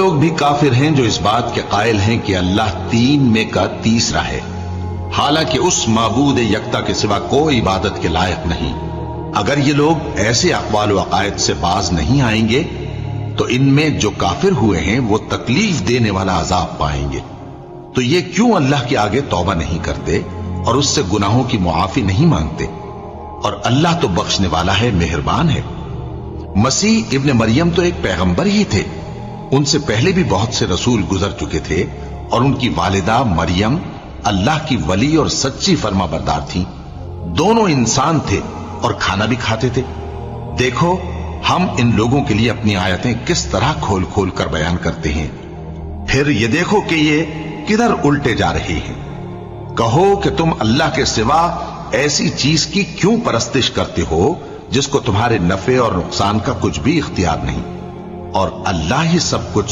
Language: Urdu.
لوگ بھی کافر ہیں جو اس بات کے قائل ہیں کہ اللہ تین میں کا تیسرا ہے، حالانکہ اس معبود یکتا کے سوا کوئی عبادت کے لائق نہیں۔ اگر یہ لوگ ایسے اقوال و عقائد سے باز نہیں آئیں گے تو ان میں جو کافر ہوئے ہیں وہ تکلیف دینے والا عذاب پائیں گے۔ تو یہ کیوں اللہ کے آگے توبہ نہیں کرتے اور اس سے گناہوں کی معافی نہیں مانگتے؟ اور اللہ تو بخشنے والا ہے، مہربان ہے۔ مسیح ابن مریم تو ایک پیغمبر ہی تھے، ان سے پہلے بھی بہت سے رسول گزر چکے تھے، اور ان کی والدہ مریم اللہ کی ولی اور سچی فرما بردار تھیں۔ دونوں انسان تھے اور کھانا بھی کھاتے تھے۔ دیکھو ہم ان لوگوں کے لیے اپنی آیتیں کس طرح کھول کھول کر بیان کرتے ہیں، پھر یہ دیکھو کہ یہ کدھر الٹے جا رہے ہیں۔ کہو کہ تم اللہ کے سوا ایسی چیز کی کیوں پرستش کرتے ہو جس کو تمہارے نفع اور نقصان کا کچھ بھی اختیار نہیں، اور اللہ ہی سب کچھ